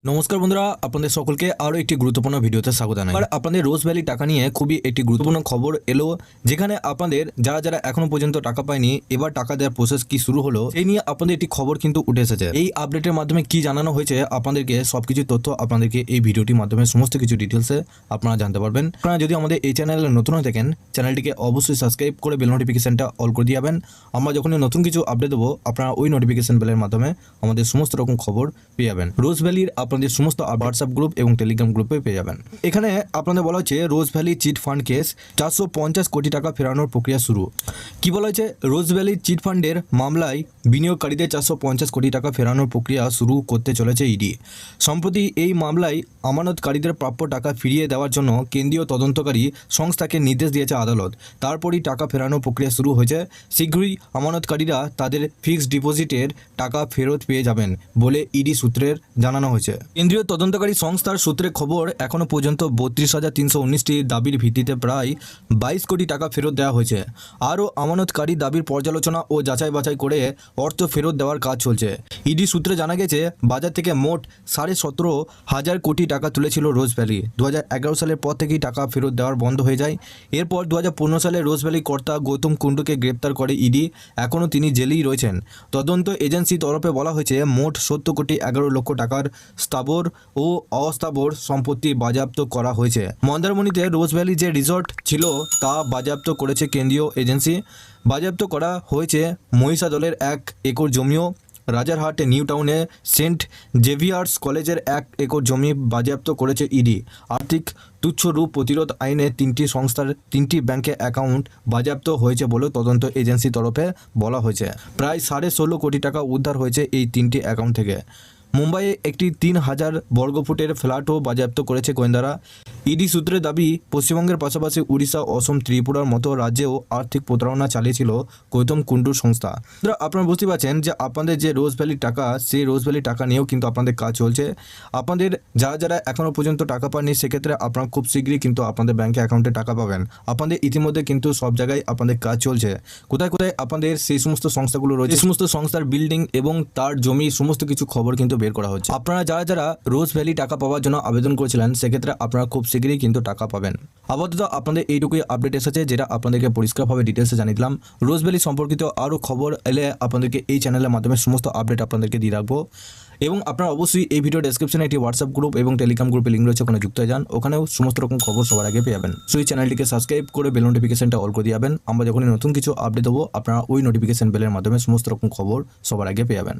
নমস্কার বন্ধুরা, আপনাদের সকলকে আরও একটি গুরুত্বপূর্ণ ভিডিওতে স্বাগত জানাই। আর আপনাদের রোজ ভ্যালি টাকা নিয়ে খুবই একটি গুরুত্বপূর্ণ খবর এলো, যেখানে আপনাদের যারা এখনো পর্যন্ত টাকা পায়নি, এবার টাকা দেওয়ার প্রসেস কি শুরু হলো এই নিয়ে আপনাদের একটি খবর কিন্তু উঠে এসেছে। এই আপডেটের মাধ্যমে কি জানানো হয়েছে আপনাদেরকে সবকিছু তথ্য আপনাদেরকে এই ভিডিওটির মাধ্যমে সমস্ত কিছু ডিটেলসে আপনারা জানতে পারবেন। আপনারা যদি আমাদের এই চ্যানেলে নতুন হয়ে থাকেন, চ্যানেলটিকে অবশ্যই সাবস্ক্রাইব করে বেল নোটিফিকেশনটা অল করে দিয়ে যাবেন। আমরা যখনই নতুন কিছু আপডেট দেবো, আপনারা ওই নোটিফিকেশন বেলের মাধ্যমে আমাদের সমস্ত রকম খবর পেয়ে যাবেন। রোজ ভ্যালির আপনাদের সমস্ত হোয়াটসঅ্যাপ গ্রুপ এবং টেলিগ্রাম গ্রুপে পেয়ে যাবেন। এখানে আপনাদের বলা হচ্ছে রোজ ভ্যালি চিট ফান্ড কেস 450 কোটি টাকা ফেরানোর প্রক্রিয়া শুরু। কি বলা হয়েছে? রোজ ভ্যালি চিট ফান্ডের মামলায় বিনিয়োগকারীদের 450 কোটি টাকা ফেরানোর প্রক্রিয়া শুরু করতে চলেছে ইডি। সম্প্রতি এই মামলায় আমানতকারীদের প্রাপ্য টাকা ফিরিয়ে দেওয়ার জন্য কেন্দ্রীয় তদন্তকারী সংস্থাকে নির্দেশ দিয়েছে আদালত। তারপরই টাকা ফেরানোর প্রক্রিয়া শুরু হয়েছে। শীঘ্রই আমানতকারীরা তাদের ফিক্সড ডিপোজিটের টাকা ফেরত পেয়ে যাবেন বলে ইডি সূত্রের জানানো হয়েছে। কেন্দ্রীয় তদন্তকারী সংস্থার সূত্রে খবর, এখনও পর্যন্ত 32,319টি দাবির ভিত্তিতে প্রায় 22 কোটি টাকা ফেরত দেওয়া হয়েছে। আরও আমানতকারী দাবির পর্যালোচনা ও যাচাই বাছাই করে অর্থ ফেরত দেওয়ার কাজ চলছে। ইডি সূত্রে জানা গেছে, বাজার থেকে মোট 17,500 কোটি টাকা তুলেছিল রোজ ভ্যালি। 2011 সালের পর থেকেই টাকা ফেরত দেওয়ার বন্ধ হয়ে যায়। এরপর 2015 সালে রোজ ভ্যালি কর্তা গৌতম কুণ্ডুকে গ্রেপ্তার করে ইডি। এখনও তিনি জেলেই রয়েছেন। তদন্ত এজেন্সি তরফে বলা হয়েছে, মোট 70 কোটি 11 লক্ষ টাকার স্থাবর ও অস্থাবর সম্পত্তি বাজেয়াপ্ত করা হয়েছে। মন্দারমণিতে রোজ ভ্যালি যে রিসর্ট ছিল তা বাজেয়াপ্ত করেছে কেন্দ্রীয় এজেন্সি। বাজেয়াপ্ত করা হয়েছে মহিষাদলের 1 একর জমিও। রাজারহাট নিউ টাউনে সেন্ট জেভিয়ার্স কলেজের 1 একর জমি বাজেয়াপ্ত করেছে ইডি। আর্থিক তুচ্ছ রূপ প্রতিরোধ আইনে 3টি সংস্থার 3টি ব্যাংকে অ্যাকাউন্ট বাজেয়াপ্ত হয়েছে বলে তদন্ত এজেন্সির তরফে বলা হয়েছে। প্রায় 16.5 কোটি টাকা উদ্ধার হয়েছে এই 3টি অ্যাকাউন্ট থেকে। মুম্বাইয়ে একটি 3,000 বর্গফুটের ফ্ল্যাটও বাজেয়াপ্ত করেছে গোয়েন্দারা। ইডি সূত্রে দাবি, পশ্চিমবঙ্গের পাশাপাশি উড়িষ্যা, অসম, ত্রিপুরার মতো রাজ্যেও আর্থিক প্রতারণা চালিয়েছিল গৌতম কুণ্ডুর সংস্থা। আপনারা বুঝতে পারছেন যে আপনাদের যে রোজ ভ্যালি টাকা, সেই রোজ ভ্যালি টাকা নিয়েও কিন্তু আপনাদের কাজ চলছে। আপনাদের যারা এখনও পর্যন্ত টাকা পাননি, সেক্ষেত্রে আপনারা খুব শীঘ্রই কিন্তু আপনাদের ব্যাঙ্কে অ্যাকাউন্টে টাকা পাবেন। আপনাদের ইতিমধ্যে কিন্তু সব জায়গায় আপনাদের কাজ চলছে। কোথায় আপনাদের সেই সমস্ত সংস্থাগুলো রয়েছে, সমস্ত সংস্থার বিল্ডিং এবং তার জমি সমস্ত কিছু খবর কিন্তু বের করা হচ্ছে। আপনারা যারা রোজ ভ্যালি টাকা পাওয়ার জন্য আবেদন করেছিলেন, সেক্ষেত্রে আপনারা খুব শীঘ্রই কিন্তু টাকা পাবেন। আপাতত আপনাদের এইটুকুই আপডেট এসেছে, যেটা আপনাদেরকে পরিষ্কারভাবে ডিটেলসে জানিয়ে দিলাম। রোজ ভ্যালি সম্পর্কিত আরও খবর এলে আপনাদেরকে এই চ্যানেলের মাধ্যমে সমস্ত আপডেট আপনাদেরকে দিয়ে রাখবো। এবং আপনারা অবশ্যই এই ভিডিও ডেসক্রিপশনে একটি হোয়াটসঅ্যাপ গ্রুপ এবং টেলিগ্রাম গ্রুপে লিঙ্ক রয়েছে, ওখানে যুক্ত হয়ে যান। ওখানেও সমস্ত রকম খবর সবার আগে পেয়ে যাবেন। সো এই চ্যানেলটিকে সাবস্ক্রাইব করে বেল নোটিফিকেশনটা অল করে দিয়ে যাবেন। আমরা যখনই নতুন কিছু আপডেট দেবো, আপনারা ওই নোটিফিকেশন বেলের মাধ্যমে সমস্ত রকম খবর সবার আগে পেয়ে যাবেন।